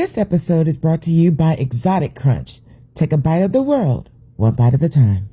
This episode is brought to you by Exotic Crunch. Take a bite of the world, one bite at a time.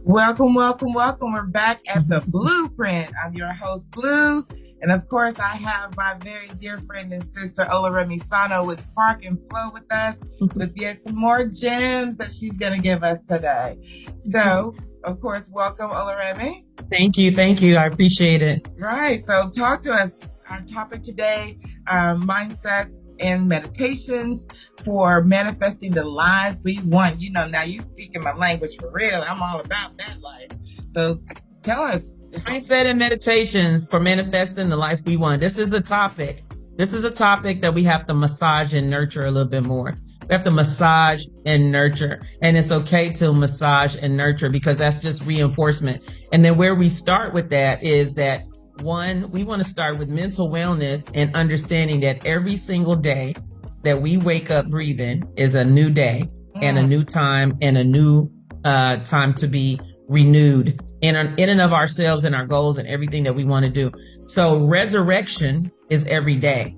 Welcome, welcome, welcome. We're back at the BluePrint. I'm your host, Blue. And of course, I have my very dear friend and sister, Oluremi Sano, with Spark and Flow with us, with yet some more gems that she's going to give us today. So, of course, welcome, Oluremi. Thank you. Thank you. I appreciate it. Right. So talk to us. Our topic today, mindsets and meditations for manifesting the lives we want. You know, now you speaking my language for real. I'm all about that life. So tell us. Mindset and meditations for manifesting the life we want. This is a topic. That we have to massage and nurture a little bit more. We have to massage and nurture. And it's okay to massage and nurture because that's just reinforcement. And then where we start with that is that, one, we want to start with mental wellness and understanding that every single day that we wake up breathing is a new day and a new time and a new time to be renewed in and of ourselves and our goals and everything that we want to do. So resurrection is every day.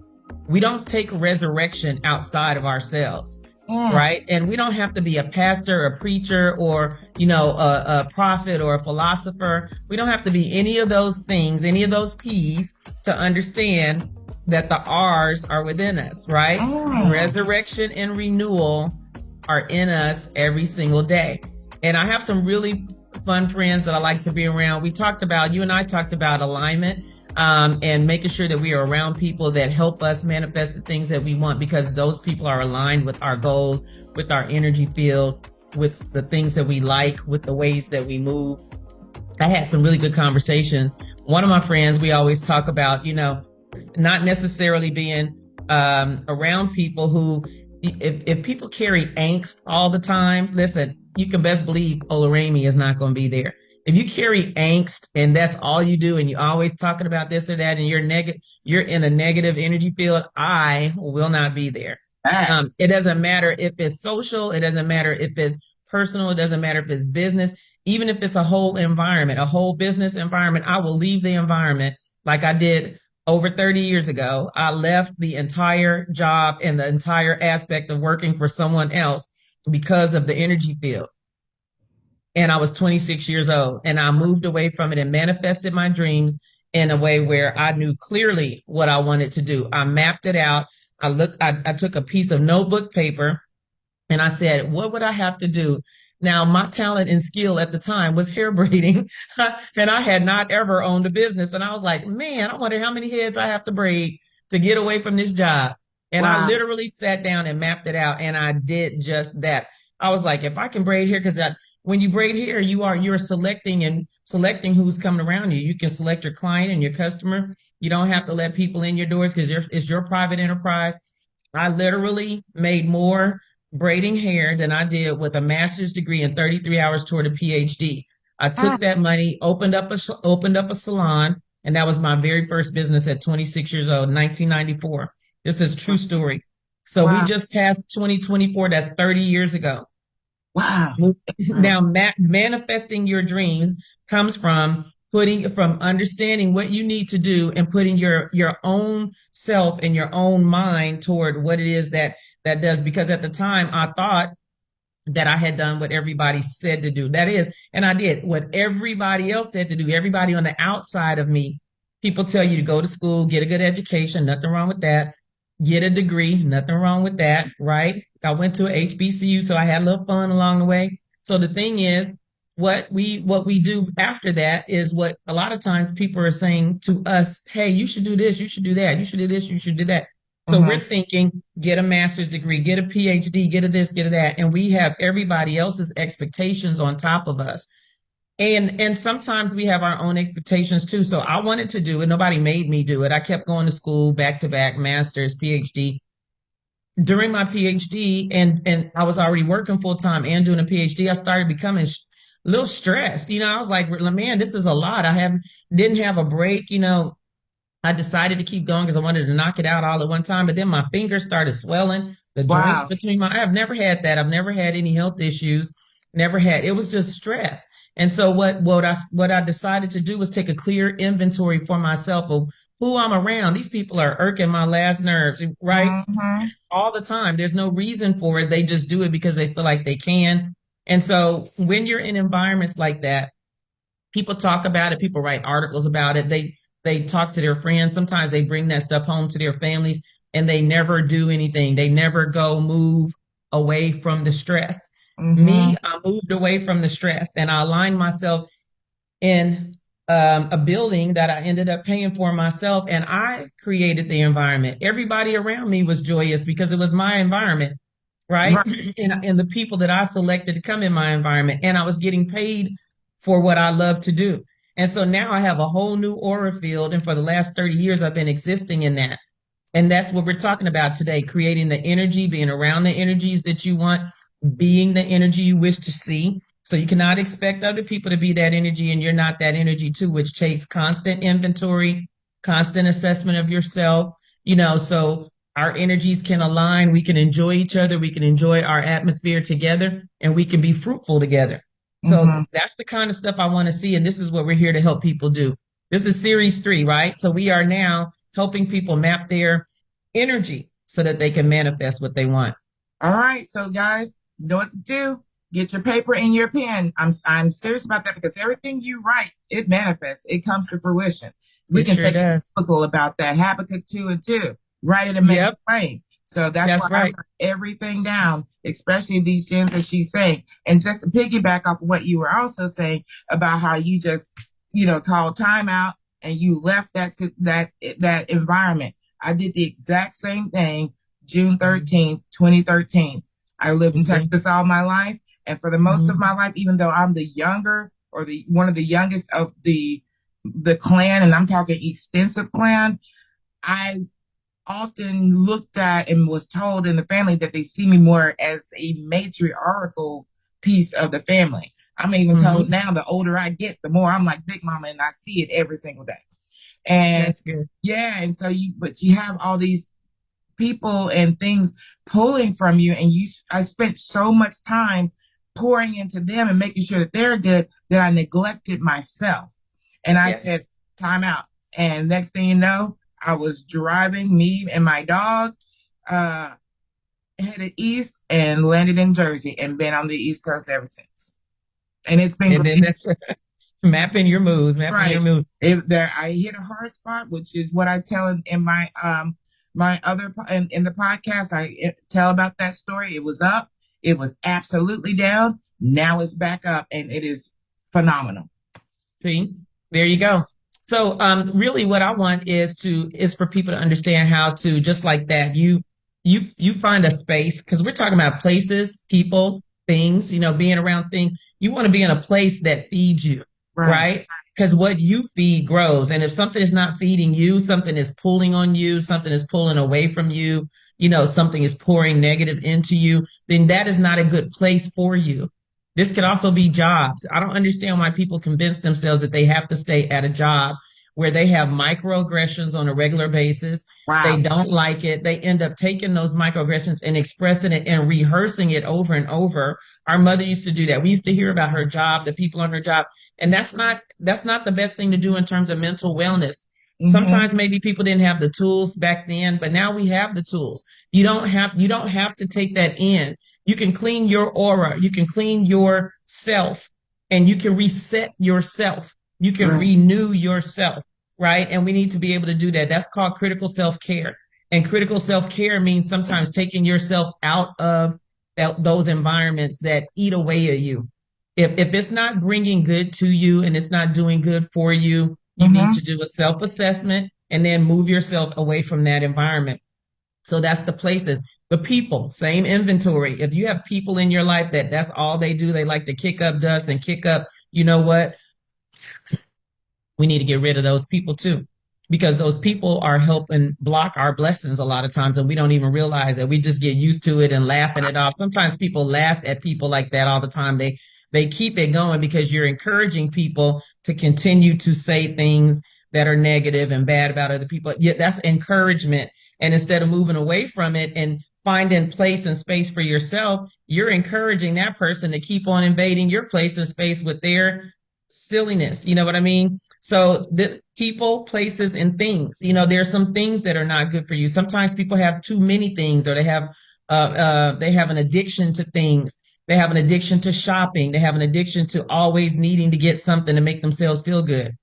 We don't take resurrection outside of ourselves, right? And we don't have to be a pastor, a preacher, or, a prophet or a philosopher. We don't have to be any of those things, any of those P's to understand that the R's are within us, right? Resurrection and renewal are in us every single day. And I have some really fun friends that I like to be around. You and I talked about alignment. And making sure that we are around people that help us manifest the things that we want, because those people are aligned with our goals, with our energy field, with the things that we like, with the ways that we move. I had some really good conversations. One of my friends, we always talk about, not necessarily being around people who, if people carry angst all the time, listen, you can best believe Oluremi is not going to be there. If you carry angst and that's all you do and you're always talking about this or that and you're in a negative energy field, I will not be there. It doesn't matter if it's social. It doesn't matter if it's personal. It doesn't matter if it's business. Even if it's a whole environment, a whole business environment, I will leave the environment like I did over 30 years ago. I left the entire job and the entire aspect of working for someone else because of the energy field. And I was 26 years old and I moved away from it and manifested my dreams in a way where I knew clearly what I wanted to do. I mapped it out. I took a piece of notebook paper and I said, what would I have to do? Now, my talent and skill at the time was hair braiding, and I had not ever owned a business. And I was like, man, I wonder how many heads I have to braid to get away from this job. And I literally sat down and mapped it out, and I did just that. I was like, if I can braid here, because when you braid hair, you're selecting who's coming around you. You can select your client and your customer. You don't have to let people in your doors because it's your private enterprise. I literally made more braiding hair than I did with a master's degree in 33 hours toward a PhD. I took that money, opened up a salon, and that was my very first business at 26 years old, 1994. This is a true story. So we just passed 2024. That's 30 years ago. Wow. Now, manifesting your dreams comes from understanding what you need to do and putting your own self and your own mind toward what it is that does. Because at the time I thought that I had done what everybody said to do. That is, and I did what everybody else said to do. Everybody on the outside of me, people tell you to go to school, get a good education. Nothing wrong with that. Get a degree. Nothing wrong with that. Right. I went to a HBCU, so I had a little fun along the way. So the thing is, what we do after that is what a lot of times people are saying to us, hey, you should do this, you should do that, you should do this, you should do that. So we're thinking, get a master's degree, get a PhD, get a this, get a that. And we have everybody else's expectations on top of us. And sometimes we have our own expectations too. So I wanted to do it. Nobody made me do it. I kept going to school back to back, master's, PhD. During my PhD, and I was already working full time and doing a PhD, I started becoming a little stressed. I was like, man, this is a lot. Didn't have a break. I decided to keep going because I wanted to knock it out all at one time. But then my fingers started swelling, the joints between I have never had that. I've never had any health issues. It was just stress. And so what I decided to do was take a clear inventory for myself of who I'm around. These people are irking my last nerves, right? Mm-hmm. All the time. There's no reason for it. They just do it because they feel like they can. And so when you're in environments like that, people talk about it, people write articles about it. They talk to their friends. Sometimes they bring that stuff home to their families and they never do anything. They never go move away from the stress. Mm-hmm. Me, I moved away from the stress and I aligned myself in a building that I ended up paying for myself, and I created the environment. Everybody around me was joyous because it was my environment, right? Right. And the people that I selected to come in my environment, and I was getting paid for what I love to do. And so now I have a whole new aura field, and for the last 30 years, I've been existing in that. And that's what we're talking about today, creating the energy, being around the energies that you want, being the energy you wish to see. So you cannot expect other people to be that energy and you're not that energy too, which takes constant inventory, constant assessment of yourself, so our energies can align. We can enjoy each other. We can enjoy our atmosphere together and we can be fruitful together. So Mm-hmm. that's the kind of stuff I want to see. And this is what we're here to help people do. This is series 3, right? So we are now helping people map their energy so that they can manifest what they want. All right, so guys, you know what to do. Get your paper and your pen. I'm serious about that because everything you write, it manifests. It comes to fruition. We It can sure take it does. biblical about that. Habakkuk 2:2. Write it and make it Yep, plain. So that's why that's I right. wrote everything down, especially these gems that she's saying. And just to piggyback off of what you were also saying about how you just, called timeout and you left that environment. I did the exact same thing Mhm. June 13th, 2013. I lived You in see? Texas all my life. And for the most of Mhm. my life, even though I'm the younger or the one of the youngest of the clan, and I'm talking extensive clan, I often looked at and was told in the family that they see me more as a matriarchal piece of the family. I'm even told Mhm. now the older I get, the more I'm like Big Mama and I see it every single day. And That's good. yeah, and so but you have all these people and things pulling from you, and I spent so much time pouring into them and making sure that they're good that I neglected myself. And I Yes. said, time out. And next thing you know, I was driving me and my dog, uh, headed east and landed in Jersey and been on the East Coast ever since. And it's been And then great. that's mapping your moves, mapping your Right. moves. I hit a hard spot, which is what I tell in my other in the podcast. Tell about that story. It was up. It was absolutely down. Now it's back up, and it is phenomenal. See, there you go. So, really, what I want is for people to understand how to just like that. You find a space because we're talking about places, people, things. Being around things. You want to be in a place that feeds you, Right. right? Because what you feed grows, and if something is not feeding you, something is pulling on you, something is pulling away from you. Something is pouring negative into you. Then that is not a good place for you. This could also be jobs. I don't understand why people convince themselves that they have to stay at a job where they have microaggressions on a regular basis. They Wow. don't like it. They end up taking those microaggressions and expressing it and rehearsing it over and over. Our mother used to do that. We used to hear about her job, the people on her job, and that's not the best thing to do in terms of mental wellness. Mm-hmm. Sometimes maybe people didn't have the tools back then, but now we have the tools. You don't have to take that in. You can clean your aura, you can clean yourself, and you can reset yourself. You can Right. renew yourself, right? And we need to be able to do that. That's called critical self care. And critical self care means sometimes taking yourself out of those environments that eat away at you. If it's not bringing good to you and it's not doing good for you, you need Mm-hmm. to do a self assessment and then move yourself away from that environment. So that's the places, the people, same inventory. If you have people in your life that's all they do, they like to kick up dust and kick up, you know what? We need to get rid of those people too, because those people are helping block our blessings a lot of times, and we don't even realize that. We just get used to it and laughing it off. Sometimes people laugh at people like that all the time. They keep it going because you're encouraging people to continue to say things that are negative and bad about other people. Yeah, that's encouragement. And instead of moving away from it and finding place and space for yourself, you're encouraging that person to keep on invading your place and space with their silliness. You know what I mean? So the people, places, and things, there's some things that are not good for you. Sometimes people have too many things, or they have an addiction to things. They have an addiction to shopping. They have an addiction to always needing to get something to make themselves feel good.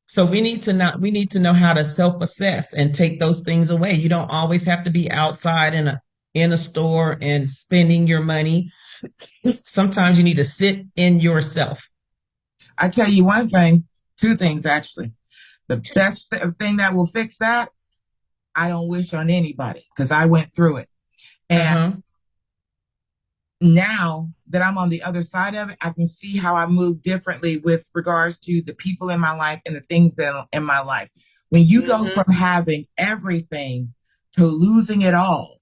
So we need to know how to self-assess and take those things away. You don't always have to be outside in a store and spending your money. Sometimes you need to sit in yourself. I tell you one thing, two things actually. The best thing that will fix that, I don't wish on anybody because I went through it. And Uh-huh. now that I'm on the other side of it, I can see how I move differently with regards to the people in my life and the things that are in my life. When you go Mm-hmm. from having everything to losing it all,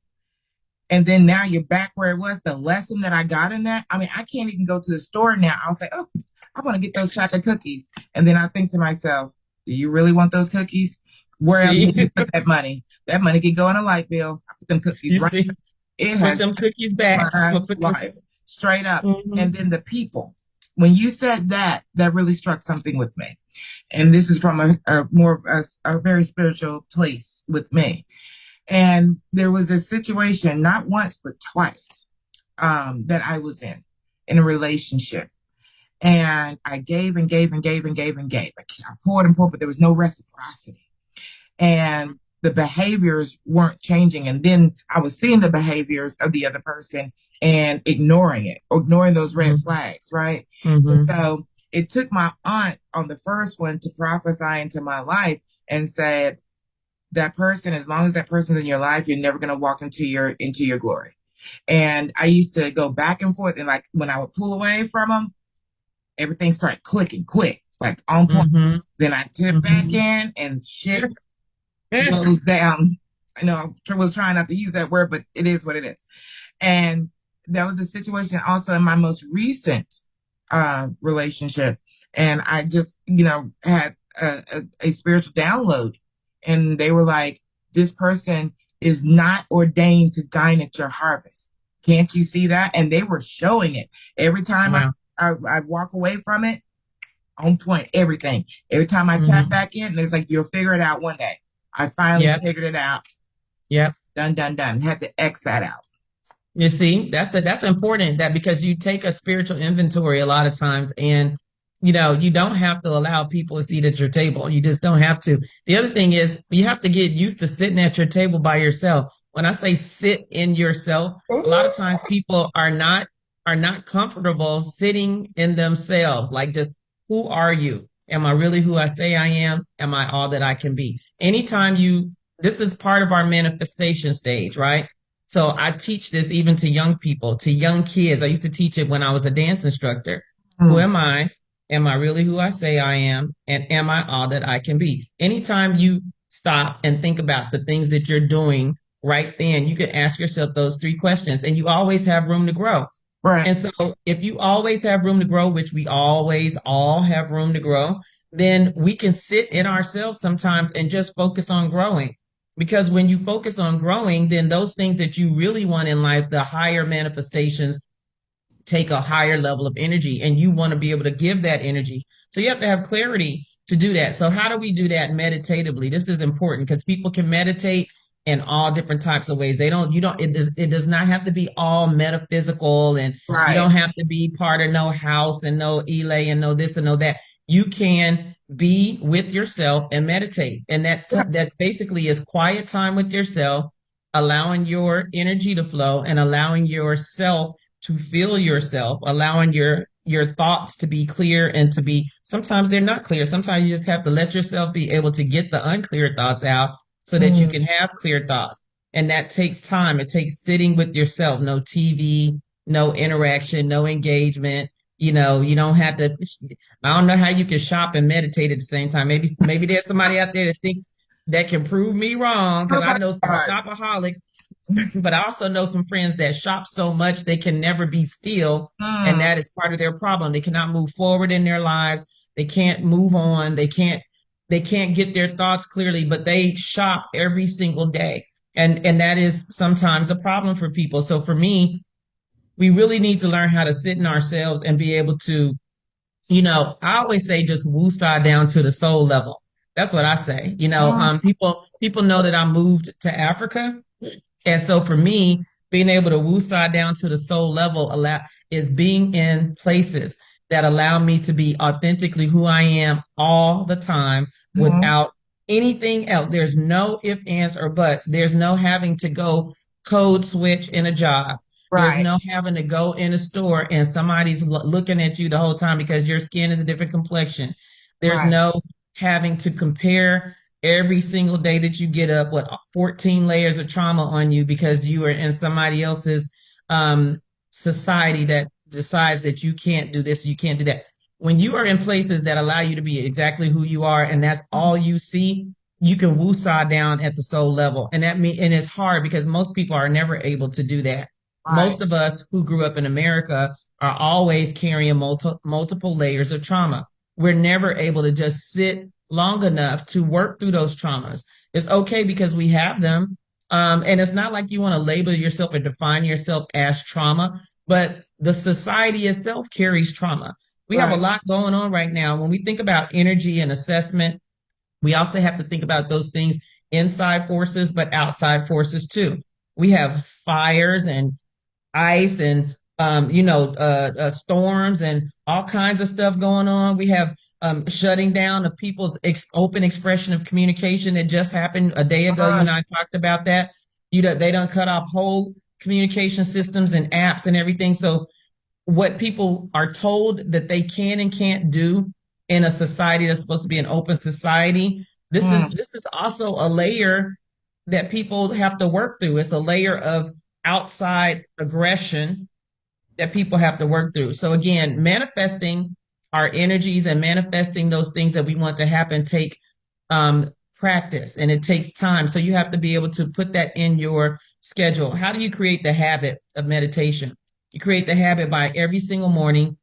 and then now you're back where it was, the lesson that I got in that. I mean, I can't even go to the store now. I'll say, oh, I want to get those pack of cookies. And then I think to myself, do you really want those cookies? Where else See, would you put that money? That money can go in a light bill. I put them cookies you right. see, It put has them cookies back. my Put them, life straight up. hmm And then the people. When you said that, that really struck something with me. And this is from a more a very spiritual place with me. And there was a situation, not once, but twice, that I was in a relationship. And I gave and gave and gave and gave and gave. I poured and poured, but there was no reciprocity. And the behaviors weren't changing. And then I was seeing the behaviors of the other person and ignoring it, ignoring those red flags, right? hmm So it took my aunt on the first one to prophesy into my life and said, that person, as long as that person's in your life, you're never going to walk into your glory. And I used to go back and forth, and like when I would pull away from them, everything started clicking quick, like on point. hmm Then I tip back hmm in, and shit goes down. I know I was trying not to use that word, but it is what it is. And that was the situation also in my most recent relationship. And I just, had a spiritual download. And they were like, this person is not ordained to dine at your harvest. Can't you see that? And they were showing it. Every time Wow. I walk away from it, on point, everything. Every time I tap hmm back in, there's like, you'll figure it out one day. I finally Yep. figured it out. Yep. Done, done, done. Had to X that out. You see, that's important that because you take a spiritual inventory a lot of times and you don't have to allow people to seat at your table. You just don't have to. The other thing is you have to get used to sitting at your table by yourself. When I say sit in yourself, a lot of times people are not comfortable sitting in themselves. Like just who are you? Am I really who I say I am? Am I all that I can be? Anytime this is part of our manifestation stage, right? So I teach this even to young people, to young kids. I used to teach it when I was a dance instructor. Who Mm, am I? Am I really who I say I am? And am I all that I can be? Anytime you stop and think about the things that you're doing right then, you can ask yourself those three questions and you always have room to grow. right. And so if you always have room to grow, which we always all have room to grow, then we can sit in ourselves sometimes and just focus on growing. Because when you focus on growing, then those things that you really want in life, the higher manifestations take a higher level of energy and you want to be able to give that energy. So you have to have clarity to do that. So how do we do that meditatively? This is important because people can meditate in all different types of ways. It does not have to be all metaphysical and you Right. don't have to be part of no house and no elay and no this and no that. You can be with yourself and meditate. And that basically is quiet time with yourself, allowing your energy to flow and allowing yourself to feel yourself, allowing your thoughts to be clear and to be sometimes they're not clear. Sometimes you just have to let yourself be able to get the unclear thoughts out so that you Mm, can have clear thoughts. And that takes time. It takes sitting with yourself, no TV, no interaction, no engagement. You don't have to I don't know how you can shop and meditate at the same time. Maybe there's somebody out there that thinks that can prove me wrong oh because I my know some God. shopaholics but I also know some friends that shop so much they can never be still. And Mm, that is part of their problem. They cannot move forward in their lives. They can't move on. They can't get their thoughts clearly, but they shop every single day. And that is sometimes a problem for people. So for me, we really need to learn how to sit in ourselves and be able to, I always say just woosah down to the soul level. That's what I say. Mm, People know that I moved to Africa, and so for me, being able to woosah down to the soul level is being in places that allow me to be authentically who I am all the time mhm. without anything else. There's no ifs, ands, or buts. There's no having to go code switch in a job. There's Right, no having to go in a store and somebody's looking at you the whole time because your skin is a different complexion. There's right. no having to compare every single day that you get up with 14 layers of trauma on you because you are in somebody else's um, society that decides that you can't do this, you can't do that. When you are in places that allow you to be exactly who you are and that's all you see, you can woosah down at the soul level. And it's hard because most people are never able to do that. Right. Most of us who grew up in America are always carrying multiple layers of trauma. We're never able to just sit long enough to work through those traumas. It's okay because we have them. And it's not like you want to label yourself or define yourself as trauma, but the society itself carries trauma. We have a Right. lot going on right now. When we think about energy and assessment, we also have to think about those things inside forces, but outside forces too. We have fires and ice and storms and all kinds of stuff going on. We have shutting down of people's open expression of communication that just happened a day ago. You and I talked about that. They don't cut off whole communication systems and apps and everything. So what people are told that they can and can't do in a society that's supposed to be an open society, this is Mm, this is also a layer that people have to work through. It's a layer of outside aggression that people have to work through. So again, manifesting our energies and manifesting those things that we want to happen take practice and it takes time. So you have to be able to put that in your schedule. How do you create the habit of meditation? You create the habit by every single morning.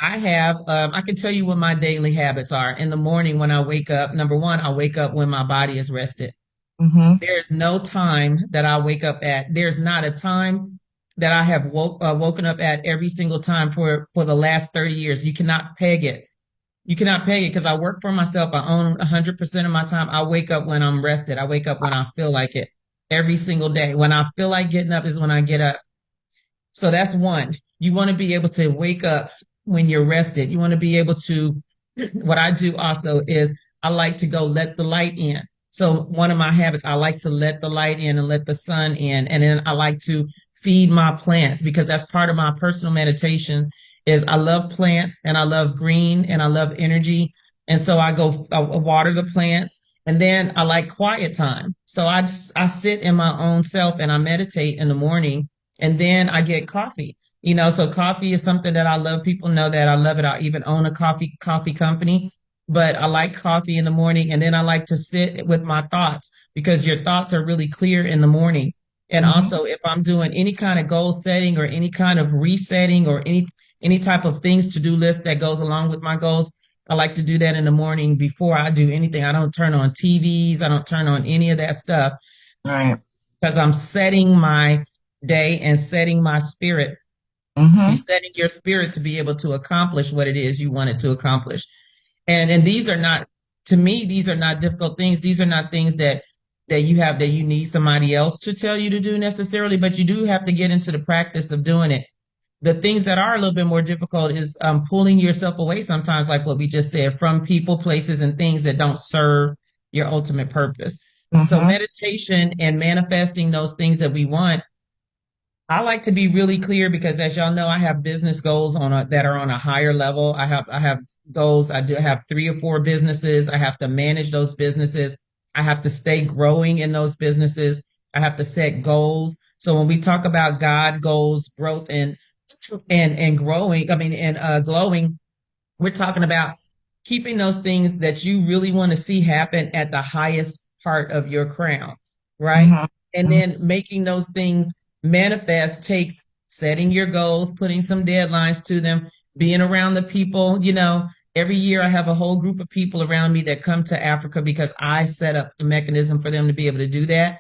I can tell you what my daily habits are. In the morning when I wake up, number one, I wake up when my body is rested. mm-hmm. There's no time that I wake up at. There's not a time that I have woken up at every single time for the last 30 years. You cannot peg it. You cannot peg it because I work for myself. I own 100% of my time. I wake up when I'm rested. I wake up when I feel like it every single day. When I feel like getting up is when I get up. So that's one. You want to be able to wake up when you're rested. You want to be able to, what I do also is I like to go let the light in. So one of my habits, I like to let the light in and let the sun in. And then I like to feed my plants because that's part of my personal meditation is I love plants and I love green and I love energy. And so I water the plants and then I like quiet time. So I sit in my own self and I meditate in the morning and then I get coffee. So coffee is something that I love. People know that I love it. I even own a coffee company, but I like coffee in the morning and then I like to sit with my thoughts because your thoughts are really clear in the morning. And Mm-hmm. also if I'm doing any kind of goal setting or any kind of resetting or any type of things to do list that goes along with my goals, I like to do that in the morning before I do anything. I don't turn on TVs. I don't turn on any of that stuff Right. because I'm setting my day and setting my spirit. You're Mm-hmm. setting your spirit to be able to accomplish what it is you want it to accomplish. And these are not, to me, these are not difficult things. These are not things that you need somebody else to tell you to do necessarily, but you do have to get into the practice of doing it. The things that are a little bit more difficult is pulling yourself away sometimes, like what we just said, from people, places, and things that don't serve your ultimate purpose. So Mm-hmm. meditation and manifesting those things that we want, I like to be really clear because as y'all know, I have business goals that are on a higher level. I have goals. I do have 3 or 4 businesses. I have to manage those businesses. I have to stay growing in those businesses. I have to set goals. So when we talk about God goals, growth and growing, I mean, and glowing, we're talking about keeping those things that you really want to see happen at the highest part of your crown, right? And Mm-hmm. then making those things manifest takes setting your goals, putting some deadlines to them, being around the people. Every year I have a whole group of people around me that come to Africa because I set up the mechanism for them to be able to do that.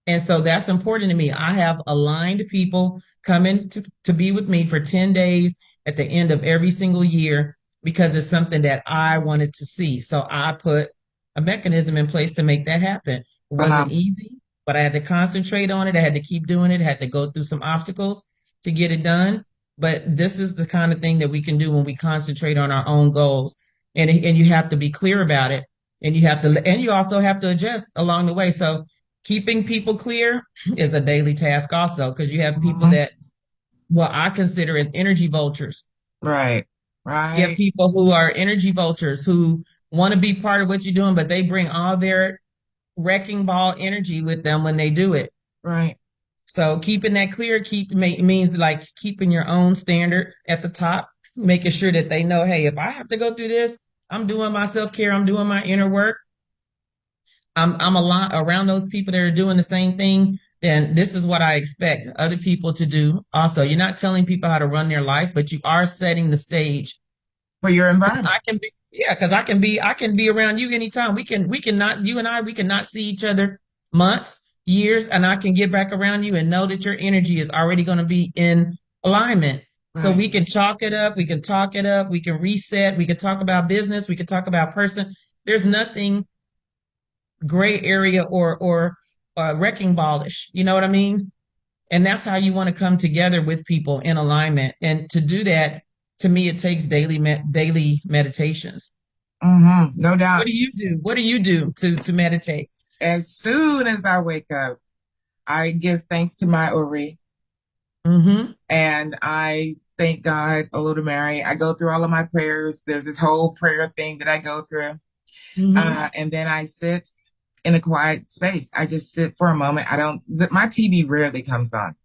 And so that's important to me. I have aligned people coming to be with me for 10 days at the end of every single year because it's something that I wanted to see. So I put a mechanism in place to make that happen. It wasn't easy, but I had to concentrate on it. I had to keep doing it. I had to go through some obstacles to get it done. But this is the kind of thing that we can do when we concentrate on our own goals. And you have to be clear about it. And you also have to adjust along the way. So keeping people clear is a daily task also, because you have people Mhm. that, well, I consider as energy vultures. Right. You have Right. people who are energy vultures who want to be part of what you're doing, but they bring all their wrecking ball energy with them when they do it. Right. So keeping that clear means like keeping your own standard at the top, making sure that they know, hey, if I have to go through this, I'm doing my self-care, I'm doing my inner work. I'm a lot around those people that are doing the same thing, then this is what I expect other people to do. Also, you're not telling people how to run their life, but you are setting the stage. For your Because environment. I can be, yeah, because I can be around you anytime. We can not, you and I, we can not see each other months, years, and I can get back around you and know that your energy is already going to be in alignment. So Right. we can chalk it up, we can talk it up, we can reset, we can talk about business, we can talk about person. There's nothing gray area or wrecking ballish. You know what I mean? And that's how you want to come together with people in alignment. And to do that, to me, it takes daily meditations. No What doubt. do you do? What do you do to meditate? As soon as I wake up, I give thanks to my Ori Mm-hmm. and I thank God, Oluremi. I go through all of my prayers. There's this whole prayer thing that I go through. Mm-hmm. And then I sit in a quiet space. I just sit for a moment. I don't, my TV rarely comes on.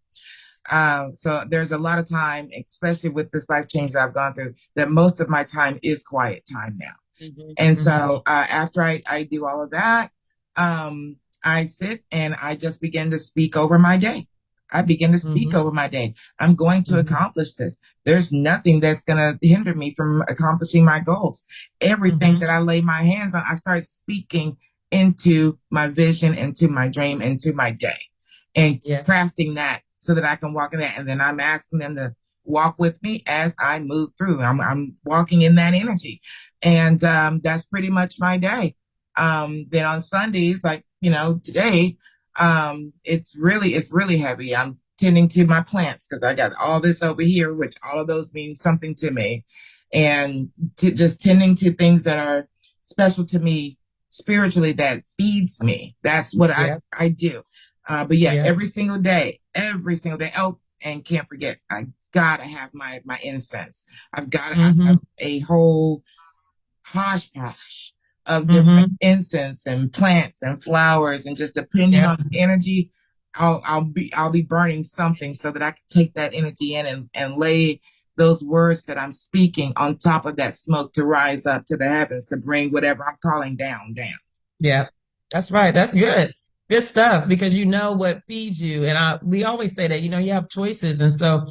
So there's a lot of time, especially with this life change that I've gone through, that most of my time is quiet time now. Mm-hmm. And Mm-hmm. so after I do all of that, I sit and I just begin to speak over my day. I begin to speak Mm-hmm. over my day. I'm going to Mm-hmm. accomplish this. There's nothing that's going to hinder me from accomplishing my goals. Everything Mm-hmm. that I lay my hands on, I start speaking into my vision, into my dream, into my day, and Yes. crafting that so that I can walk in that. And then I'm asking them to walk with me as I move through. I'm walking in that energy. And that's pretty much my day. Then on Sundays, like, today, it's really heavy. I'm tending to my plants because I got all this over here, which all of those mean something to me. And just tending to things that are special to me spiritually that feeds me. That's what I, Yep. I do. But yeah, Yep. every single day. Oh, and can't forget, I gotta have my incense. I've got to Mm-hmm. have a whole hodgepodge of different Mm-hmm. incense and plants and flowers, and just depending on Yep. the energy, I'll be burning something so that I can take that energy in and lay those words that I'm speaking on top of that smoke to rise up to the heavens to bring whatever I'm calling down. Yeah. That's right. That's good. Good stuff because you know what feeds you. And we always say that, you have choices. And so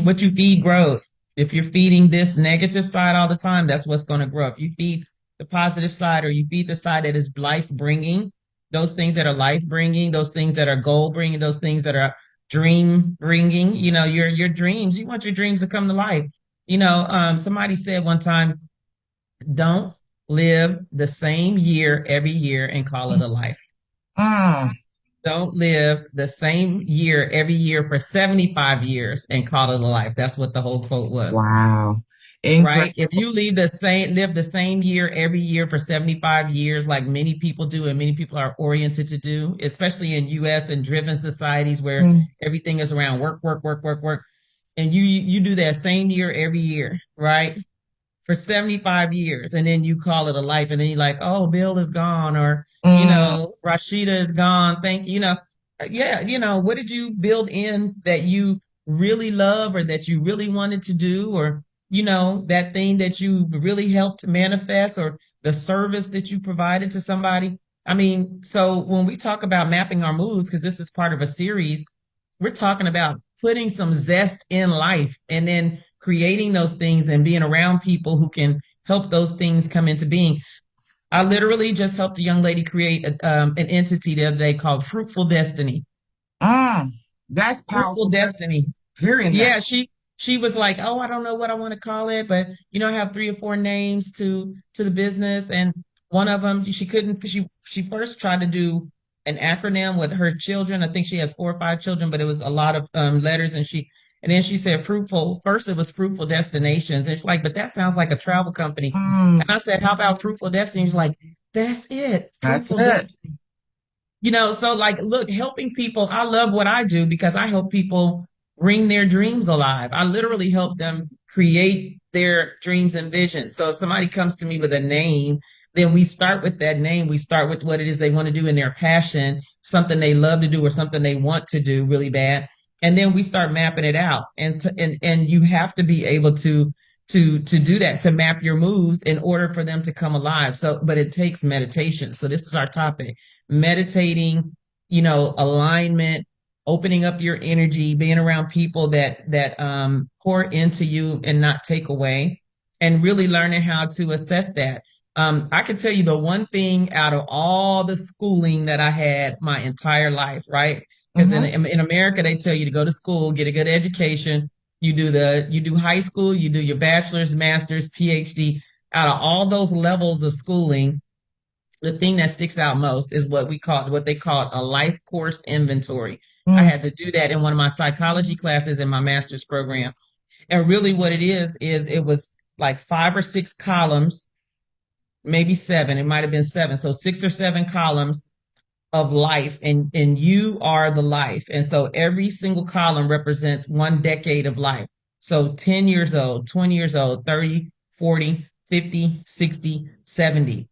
what you feed grows. If you're feeding this negative side all the time, that's what's going to grow. If you feed the positive side or you feed the side that is life bringing, those things that are life bringing, those things that are goal bringing, those things that are dream bringing, your dreams, you want your dreams to come to life. Somebody said one time, don't live the same year every year and call it a life. Mm, Don't live the same year every year for 75 years and call it a life. That's what the whole quote was, wow. right? Incredible. If you live the same year every year for 75 years, like many people do and many people are oriented to do, especially in US and driven societies where Mm, everything is around work, work, work, work, work. And you do that same year every year, right? For 75 years and then you call it a life and then you're like, oh, Bill is gone or, mm, Rashida is gone. Thank you. Yeah, what did you build in that you really love or that you really wanted to do or, that thing that you really helped manifest or the service that you provided to somebody? I mean, so when we talk about mapping our moves, because this is part of a series, we're talking about putting some zest in life and then creating those things and being around people who can help those things come into being. I literally just helped a young lady create an entity the other day called Fruitful Destiny. Mm, that's Fruitful powerful. Just Destiny. hearing that. Yeah, she was like, "Oh, I don't know what I want to call it, but I have three or four names to the business." And one of them, she couldn't. She first tried to do an acronym with her children. I think she has four or five children, but it was a lot of letters. And then she said fruitful. First, it was Fruitful Destinations, and it's like, but that sounds like a travel company. And Mm, I said, "How about Fruitful Destiny?" She's like, "That's it, that's Fruitful it. Destiny." So like, look, helping people, I love what I do because I help people bring their dreams alive. I literally help them create their dreams and visions. So if somebody comes to me with a name, then we start with that name. We start with what it is they want to do in their passion, something they love to do or something they want to do really bad. And then we start mapping it out. And you have to be able to do that, to map your moves in order for them to come alive. So, but it takes meditation. So this is our topic: meditating, alignment, opening up your energy, being around people that pour into you and not take away, and really learning how to assess that. I can tell you the one thing out of all the schooling that I had my entire life, right? Because Hmm. in America, they tell you to go to school, get a good education. You do high school, you do your bachelor's, master's, PhD. Out of all those levels of schooling, the thing that sticks out most is what they call a life course inventory. I Mm, had to do that in one of my psychology classes in my master's program. And really what it is it was like five or six columns, maybe seven. It might have been seven. So six or seven columns of life, and you are the life. And so every single column represents one decade of life. So 10 years old, 20 years old, 30, 40, 50, 60, 70.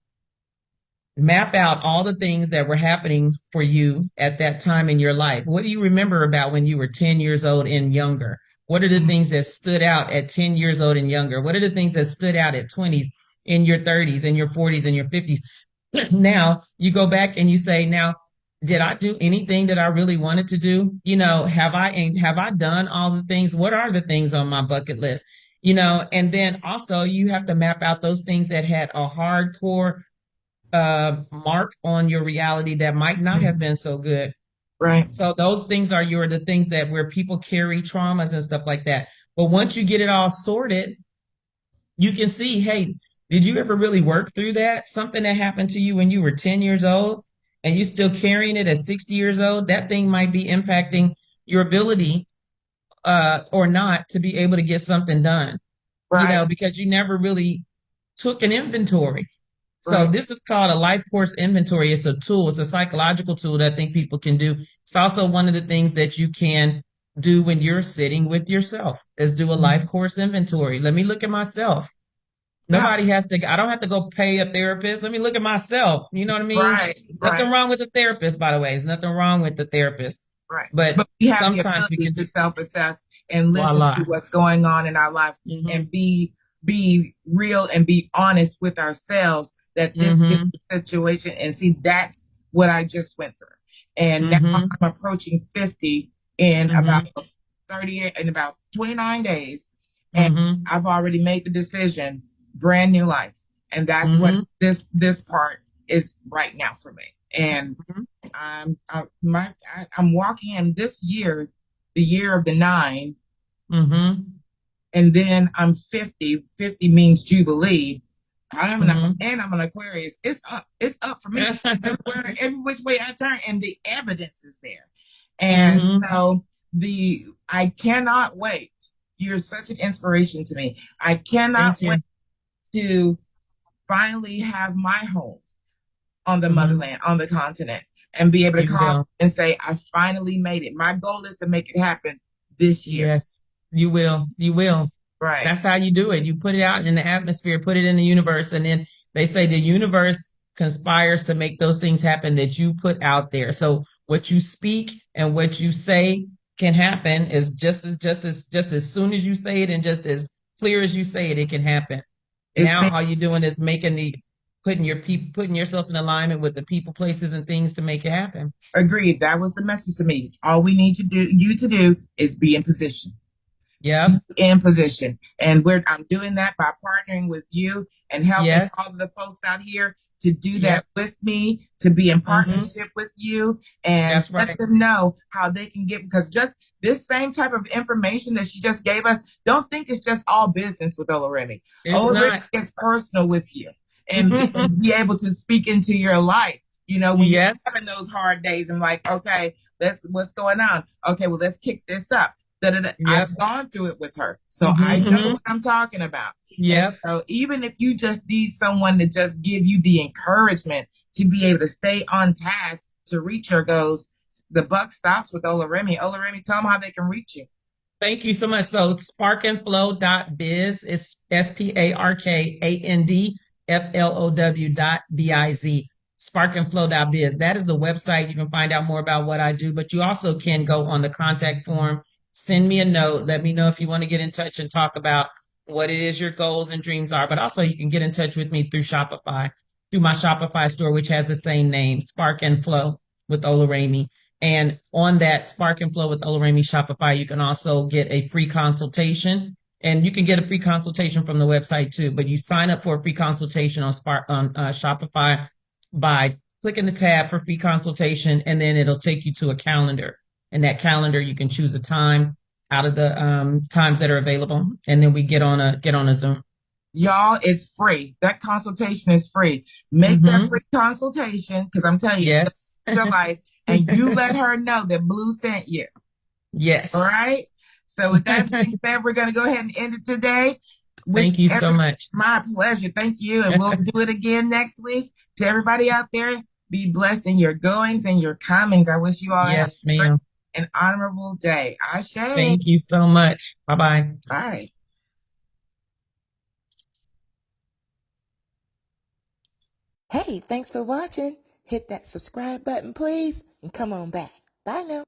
Map out all the things that were happening for you at that time in your life. What do you remember about when you were 10 years old and younger? What are the mm, things that stood out at 10 years old and younger? What are the things that stood out at 20s, in your 30s, in your 40s, and your 50s? Now you go back and you say, now, did I do anything that I really wanted to do? Have I done all the things? What are the things on my bucket list? And then also you have to map out those things that had a hardcore mark on your reality that might not have mm. been so good. Right. So those things are the things that where people carry traumas and stuff like that. But once you get it all sorted, you can see, hey, did you ever really work through that? Something that happened to you when you were 10 years old and you're still carrying it at 60 years old, that thing might be impacting your ability or not to be able to get something done, Right. because you never really took an inventory. So Right. this is called a life course inventory. It's a tool. It's a psychological tool that I think people can do. It's also one of the things that you can do when you're sitting with yourself is do a life Mhm. course inventory. Let me look at myself. Yeah. I don't have to go pay a therapist. Let me look at myself. You know what I mean? Right. Right. Nothing wrong with the therapist, by the way. There's nothing wrong with the therapist. Right. But But we have the sometimes we ability can to do self-assess and listen to voila. what's going on in our lives Mm-hmm. and be real and be honest with ourselves that this is Mm-hmm. the situation. And see, that's what I just went through. And now Mm-hmm. I'm approaching 50 in about Mm-hmm. 30 in about 29 days. And Mm-hmm. I've already made the decision, brand new life. And that's what Mm-hmm. this part is right now for me. And I'm walking in this year, the year of the nine, Mm-hmm. and then I'm 50. 50 means Jubilee. Mm-hmm. I'm an Aquarius. It's up for me everywhere, every which way I turn, and the evidence is there. And Mm-hmm. so I cannot wait. You're such an inspiration to me. I cannot Thank wait you. to finally have my home on the Mm-hmm. motherland, on the continent, and be able to You call will. and say, I finally made it. My goal is to make it happen this year. Yes, you will. You will. Right. That's how you do it. You put it out in the atmosphere, put it in the universe, and then they say the universe conspires to make those things happen that you put out there. So what you speak and what you say can happen is just as soon as you say it and just as clear as you say it, it can happen. It's Now been all you're doing is putting yourself in alignment with the people, places, and things to make it happen. agreed. That was the message to me. All we need to do, you to do, is be in position. Yep. in position. And I'm doing that by partnering with you and helping Yes. all of the folks out here to do that Yep. with me, to be in Mm-hmm. partnership with you and That's let right. them know how they can get, because just this same type of information that she just gave us, don't think it's just all business with Oluremi. It's Oluremi not. gets personal with you and be able to speak into your life. You know, when you're Yes. having those hard days and like, okay, that's what's going on. Okay, well, let's kick this up. Da-da-da. Yep. I've gone through it with her, so I Mm-hmm. know Mm-hmm. what I'm talking about. And Yep. so, even if you just need someone to just give you the encouragement to be able to stay on task to reach your goals, the buck stops with Oluremi. Oluremi, tell them how they can reach you. Thank you so much. So sparkandflow.biz is SPARKANDFLOW.biz. Sparkandflow.biz. That is the website. You can find out more about what I do, but you also can go on the contact form, send me a note, let me know if you want to get in touch and talk about what it is your goals and dreams are. But also you can get in touch with me through Shopify, through my Shopify store, which has the same name, Spark and Flow with Oluremi. And on that Spark and Flow with Oluremi Shopify, you can also get a free consultation. And you can get a free consultation from the website too. But you sign up for a free consultation on Shopify by clicking the tab for free consultation, and then it'll take you to a calendar. And that calendar, you can choose a time out of the times that are available, and then we get on a Zoom. Y'all, it's free. That consultation is free. Make that Mm-hmm. free consultation because I'm telling you, it's going Yes. to change your life. And you let her know that Blue sent you. All Yes. right. So with that being said, we're going to go ahead and end it today. Wish Thank you so every much. My pleasure. Thank you. And we'll do it again next week. To everybody out there, be blessed in your goings and your comings. I wish you all have Yes, ma'am. an honorable day. Ashe. Thank you so much. Bye bye. Bye. Hey, thanks for watching. Hit that subscribe button, please, and come on back. Bye now.